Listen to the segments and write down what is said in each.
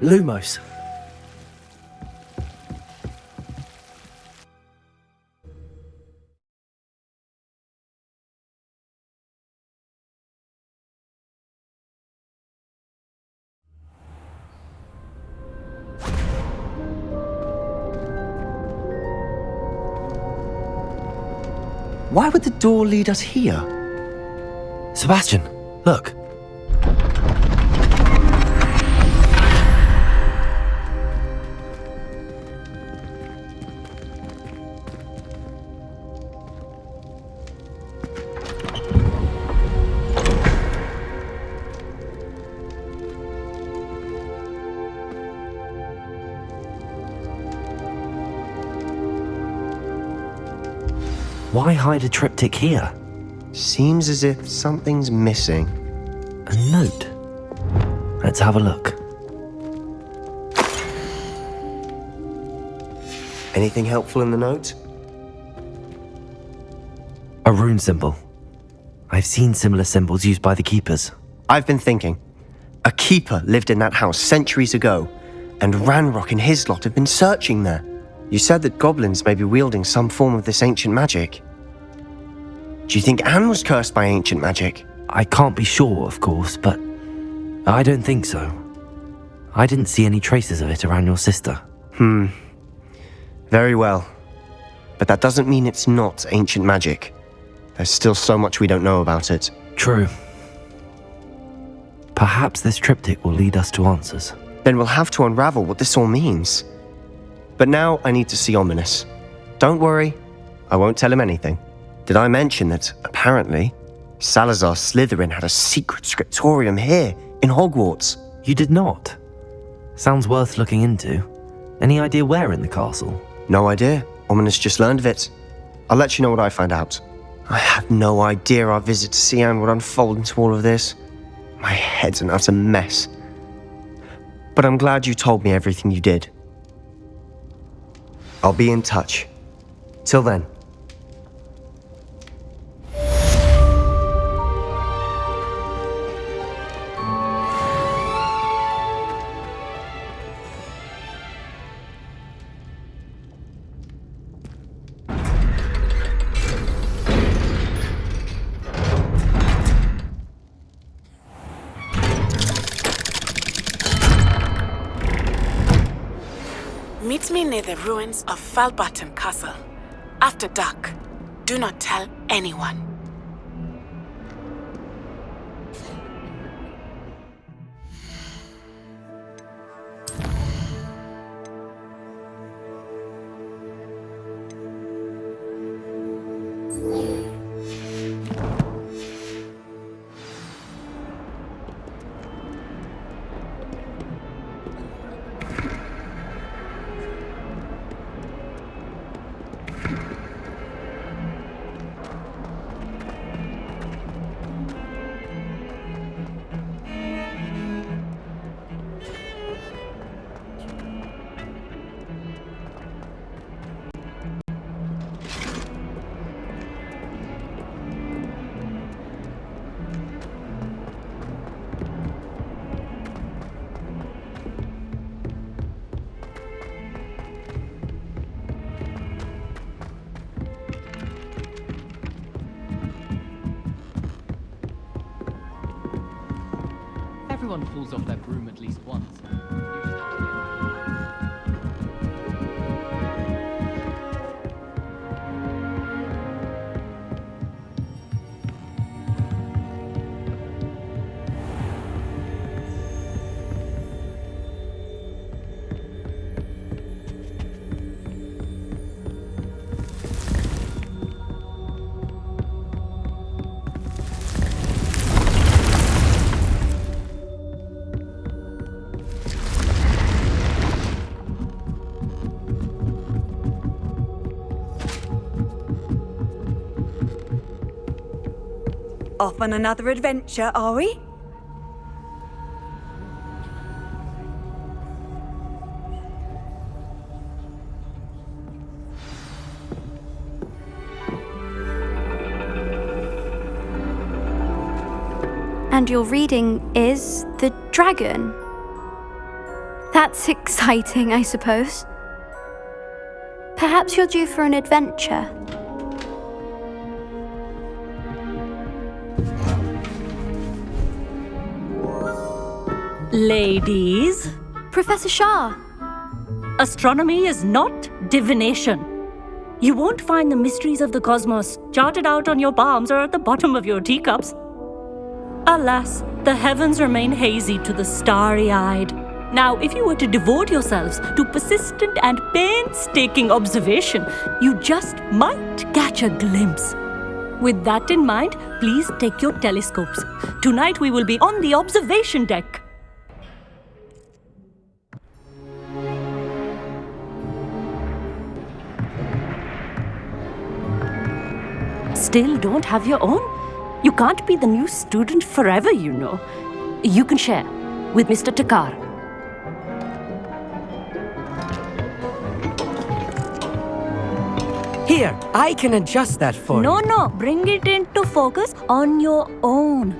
Lumos. Why would the door lead us here? Sebastian, look. Why hide a triptych here? Seems as if something's missing. A note. Let's have a look. Anything helpful in the note? A rune symbol. I've seen similar symbols used by the keepers. I've been thinking. A keeper lived in that house centuries ago, and Ranrock and his lot have been searching there. You said that goblins may be wielding some form of this ancient magic. Do you think Anne was cursed by ancient magic? I can't be sure, of course, but I don't think so. I didn't see any traces of it around your sister. Very well. But that doesn't mean it's not ancient magic. There's still so much we don't know about it. True. Perhaps this triptych will lead us to answers. Then we'll have to unravel what this all means. But now I need to see Ominous. Don't worry, I won't tell him anything. Did I mention that, apparently, Salazar Slytherin had a secret scriptorium here, in Hogwarts? You did not? Sounds worth looking into. Any idea where in the castle? No idea. Ominous just learned of it. I'll let you know what I find out. I had no idea our visit to Sian would unfold into all of this. My head's an utter mess. But I'm glad you told me everything you did. I'll be in touch. Till then. Meet me near the ruins of Falbaton Castle. After dark. Do not tell anyone. Everyone falls off their broom at least once. Off on another adventure, are we? And your reading is the dragon? That's exciting, I suppose. Perhaps you're due for an adventure. Ladies, Professor Shah. astronomy is not divination. You won't find the mysteries of the cosmos charted out on your palms or at the bottom of your teacups. Alas, the heavens remain hazy to the starry-eyed. Now, if you were to devote yourselves to persistent and painstaking observation, you just might catch a glimpse. With that in mind, please take your telescopes. Tonight we will be on the observation deck. Still don't have your own? You can't be the new student forever, you know. You can share with Mr. Takar. Here, I can adjust that for you. No, bring it into focus on your own.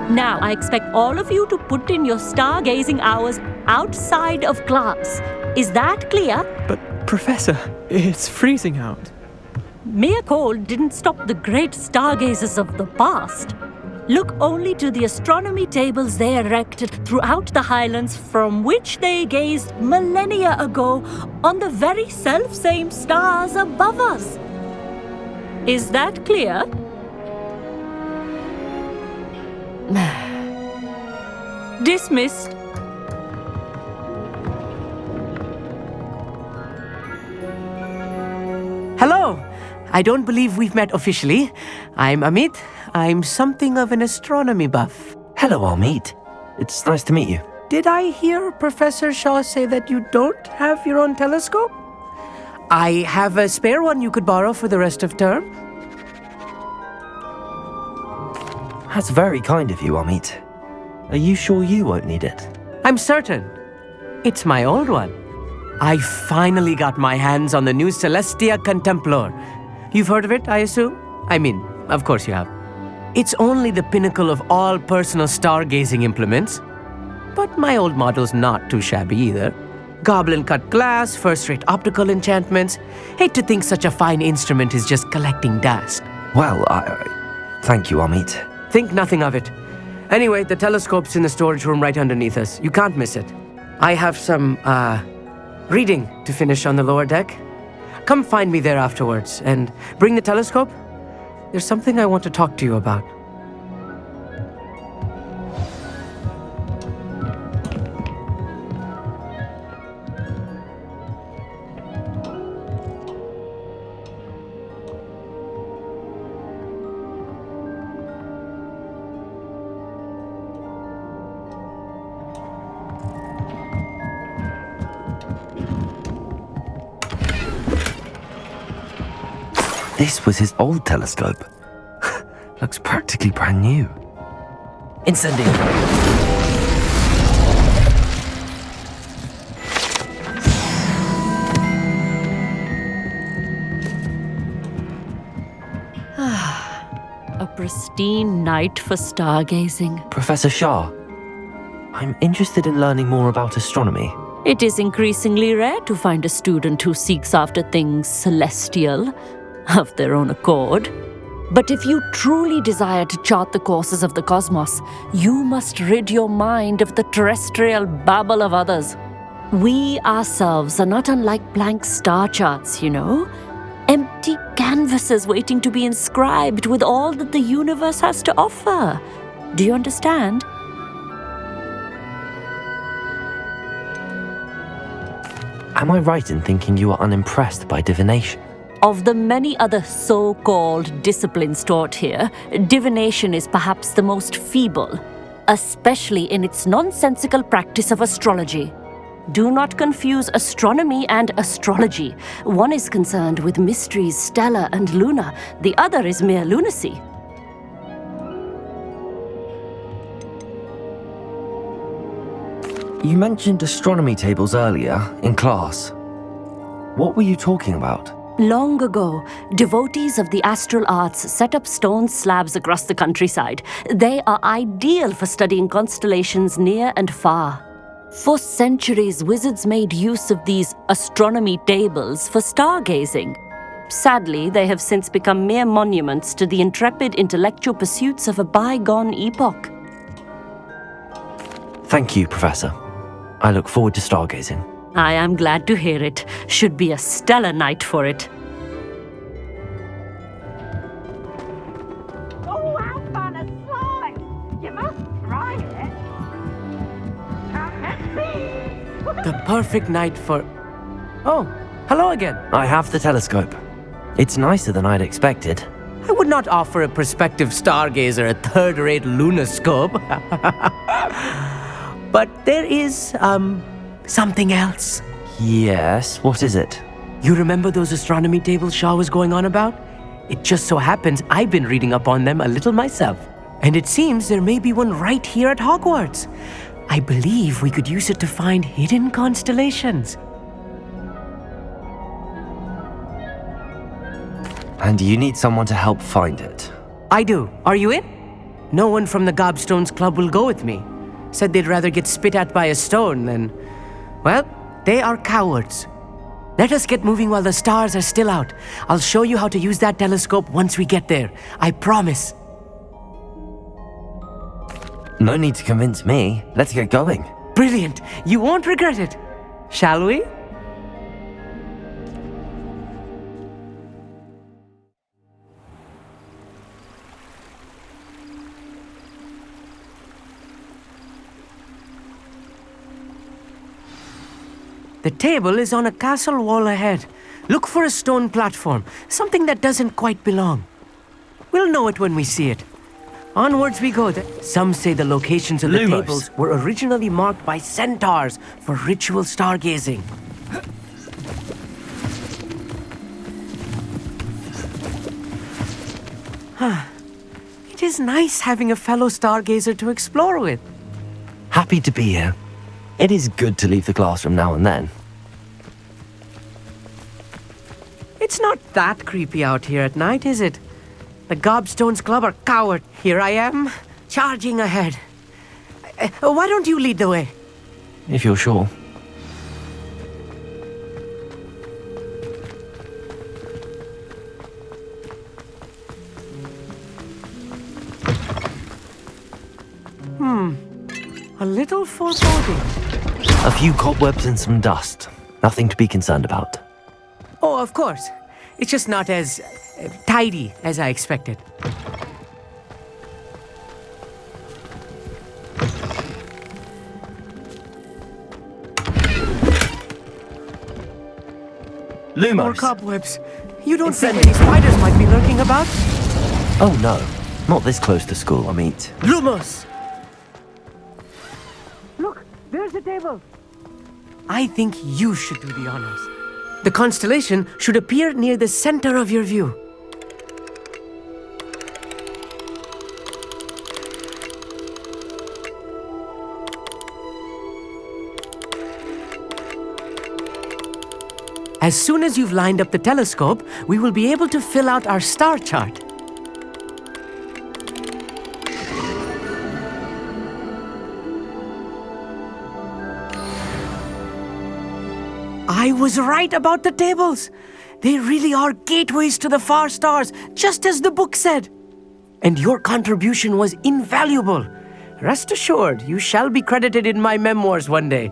Now, I expect all of you to put in your stargazing hours outside of class. Is that clear? But, Professor, it's freezing out. Mere cold didn't stop the great stargazers of the past. Look only to the astronomy tables they erected throughout the highlands from which they gazed millennia ago on the very self-same stars above us. Is that clear? Dismissed. Hello! I don't believe we've met officially. I'm Amit. I'm something of an astronomy buff. Hello, Amit. It's nice to meet you. Did I hear Professor Shaw say that you don't have your own telescope? I have a spare one you could borrow for the rest of term. That's very kind of you, Amit. Are you sure you won't need it? I'm certain. It's my old one. I finally got my hands on the new Celestia Contemplar. You've heard of it, I assume? I mean, of course you have. It's only the pinnacle of all personal stargazing implements. But my old model's not too shabby either. Goblin-cut glass, first-rate optical enchantments. Hate to think such a fine instrument is just collecting dust. Well, thank you, Amit. Think nothing of it. Anyway, the telescope's in the storage room right underneath us. You can't miss it. I have some, reading to finish on the lower deck. Come find me there afterwards, and bring the telescope. There's something I want to talk to you about. This was his old telescope. Looks practically brand new. Incendiing. A pristine night for stargazing. Professor Shah, I'm interested in learning more about astronomy. It is increasingly rare to find a student who seeks after things celestial of their own accord. But if you truly desire to chart the courses of the cosmos, you must rid your mind of the terrestrial babble of others. We ourselves are not unlike blank star charts, you know? Empty canvases waiting to be inscribed with all that the universe has to offer. Do you understand? Am I right in thinking you are unimpressed by divination? Of the many other so-called disciplines taught here, divination is perhaps the most feeble, especially in its nonsensical practice of astrology. Do not confuse astronomy and astrology. One is concerned with mysteries stellar and lunar, the other is mere lunacy. You mentioned astronomy tables earlier in class. What were you talking about? Long ago, devotees of the astral arts set up stone slabs across the countryside. They are ideal for studying constellations near and far. For centuries, wizards made use of these astronomy tables for stargazing. Sadly, they have since become mere monuments to the intrepid intellectual pursuits of a bygone epoch. Thank you, Professor. I look forward to stargazing. I am glad to hear it. Should be a stellar night for it. Go out on a slide! You must try it! Come and see! The perfect night for... Oh, hello again. I have the telescope. It's nicer than I'd expected. I would not offer a prospective stargazer a third-rate lunoscope. But there is, something else. Yes, what is it? You remember those astronomy tables Shah was going on about? It just so happens I've been reading up on them a little myself. And it seems there may be one right here at Hogwarts. I believe we could use it to find hidden constellations. And you need someone to help find it. I do. Are you in? No one from the Gobstones Club will go with me. Said they'd rather get spit at by a stone than... Well, they are cowards. Let us get moving while the stars are still out. I'll show you how to use that telescope once we get there. I promise. No need to convince me. Let's get going. Brilliant. You won't regret it. Shall we? The table is on a castle wall ahead. Look for a stone platform, something that doesn't quite belong. We'll know it when we see it. Onwards we go. Some say the locations of the Lumos. tables were originally marked by centaurs for ritual stargazing. It is nice having a fellow stargazer to explore with. Happy to be here. It is good to leave the classroom now and then. It's not that creepy out here at night, is it? The Gobstones Club are coward. Here I am, charging ahead. Why don't you lead the way? If you're sure. A little foreboding. A few cobwebs and some dust. Nothing to be concerned about. Oh, of course. It's just not as tidy as I expected. Lumos. More cobwebs. You don't think any spiders might be lurking about? Oh no, not this close to school, I mean. Lumos! Look, there's the table. I think you should do the honors. The constellation should appear near the center of your view. As soon as you've lined up the telescope, we will be able to fill out our star chart. I was right about the tables. They really are gateways to the far stars, just as the book said. And your contribution was invaluable. Rest assured, you shall be credited in my memoirs one day.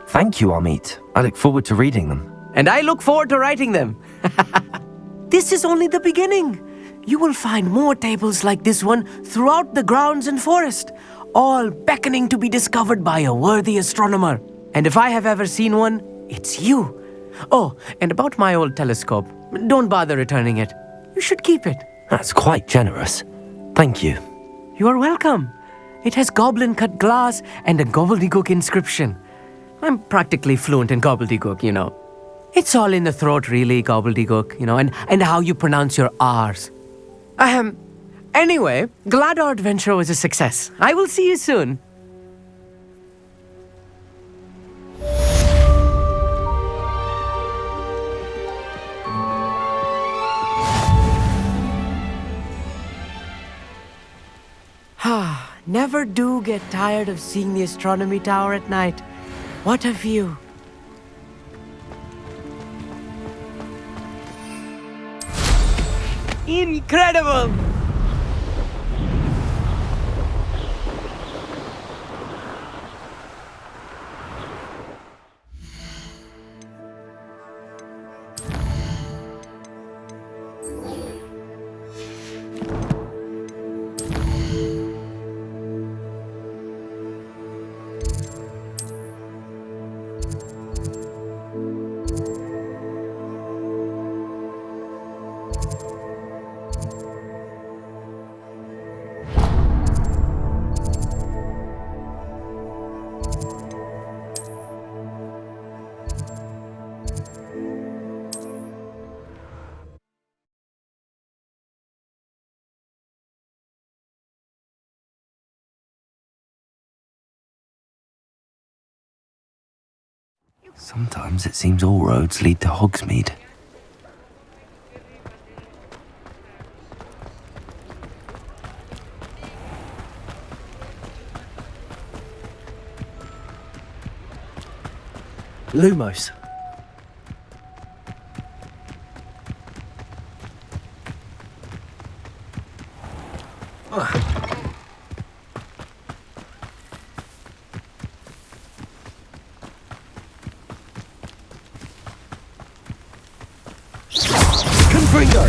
Thank you, Amit. I look forward to reading them. And I look forward to writing them. This is only the beginning. You will find more tables like this one throughout the grounds and forest, all beckoning to be discovered by a worthy astronomer. And if I have ever seen one, it's you. Oh, and about my old telescope, don't bother returning it. You should keep it. That's quite generous. Thank you. You are welcome. It has goblin-cut glass and a gobbledygook inscription. I'm practically fluent in gobbledygook, you know. It's all in the throat, really, gobbledygook, you know, and how you pronounce your R's. Anyway, glad our adventure was a success. I will see you soon. Never do get tired of seeing the astronomy tower at night. What a view. Incredible! Sometimes it seems all roads lead to Hogsmeade. Lumos. Confringo!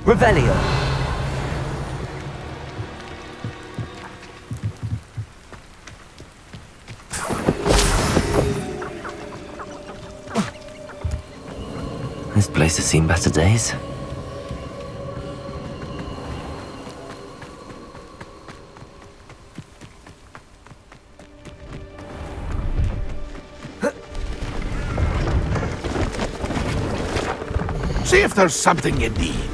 Revelio! This place has seen better days. See if there's something you need.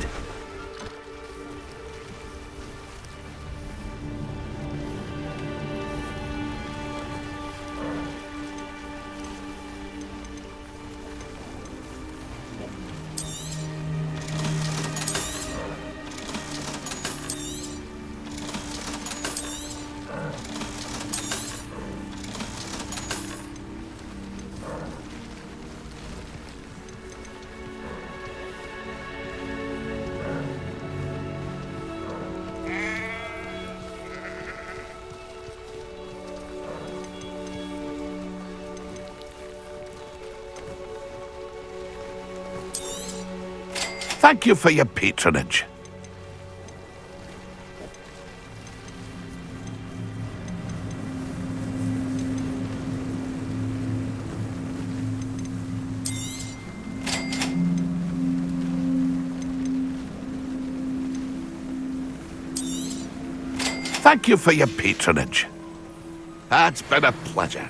Thank you for your patronage. Thank you for your patronage. It's been a pleasure.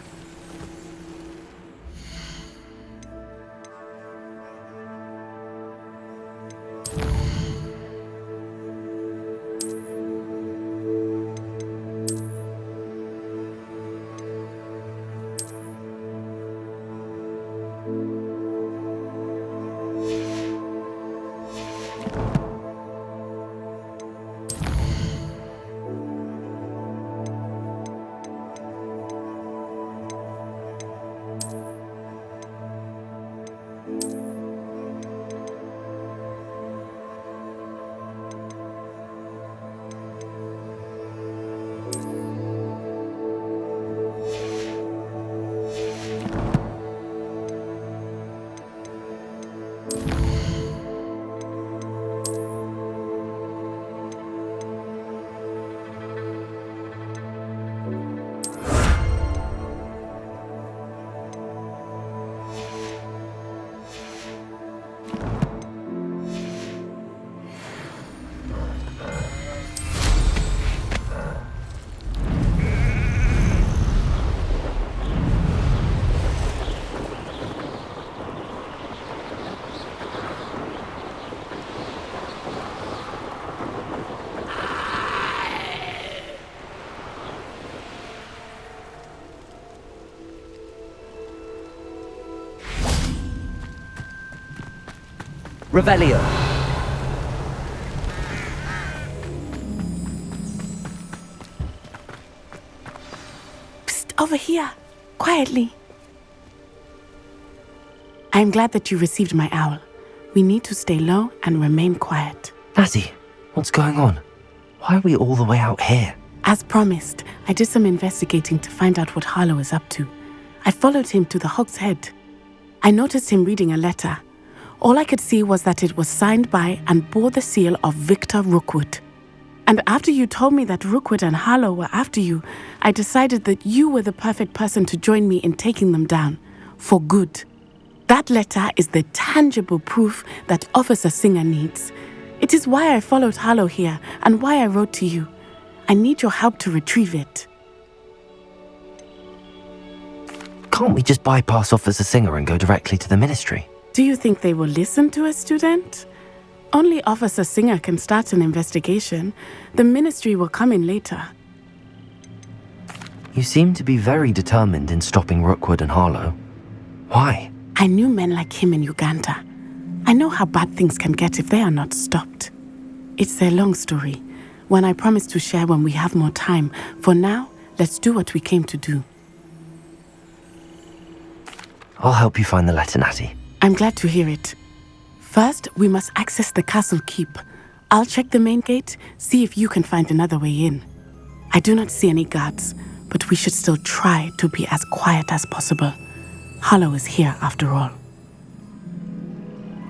Revelio. Psst, over here. Quietly. I am glad that you received my owl. We need to stay low and remain quiet. Natsai, what's going on? Why are we all the way out here? As promised, I did some investigating to find out what Harlow is up to. I followed him to the Hog's Head. I noticed him reading a letter. All I could see was that it was signed by and bore the seal of Victor Rookwood. And after you told me that Rookwood and Harlow were after you, I decided that you were the perfect person to join me in taking them down. For good. That letter is the tangible proof that Officer Singer needs. It is why I followed Harlow here and why I wrote to you. I need your help to retrieve it. Can't we just bypass Officer Singer and go directly to the ministry? Do you think they will listen to a student? Only Officer Singer can start an investigation. The ministry will come in later. You seem to be very determined in stopping Rookwood and Harlow. Why? I knew men like him in Uganda. I know how bad things can get if they are not stopped. It's a long story, one I promise to share when we have more time. For now, let's do what we came to do. I'll help you find the letter, Natty. I'm glad to hear it. First, we must access the castle keep. I'll check the main gate, see if you can find another way in. I do not see any guards, but we should still try to be as quiet as possible. Harlow is here after all.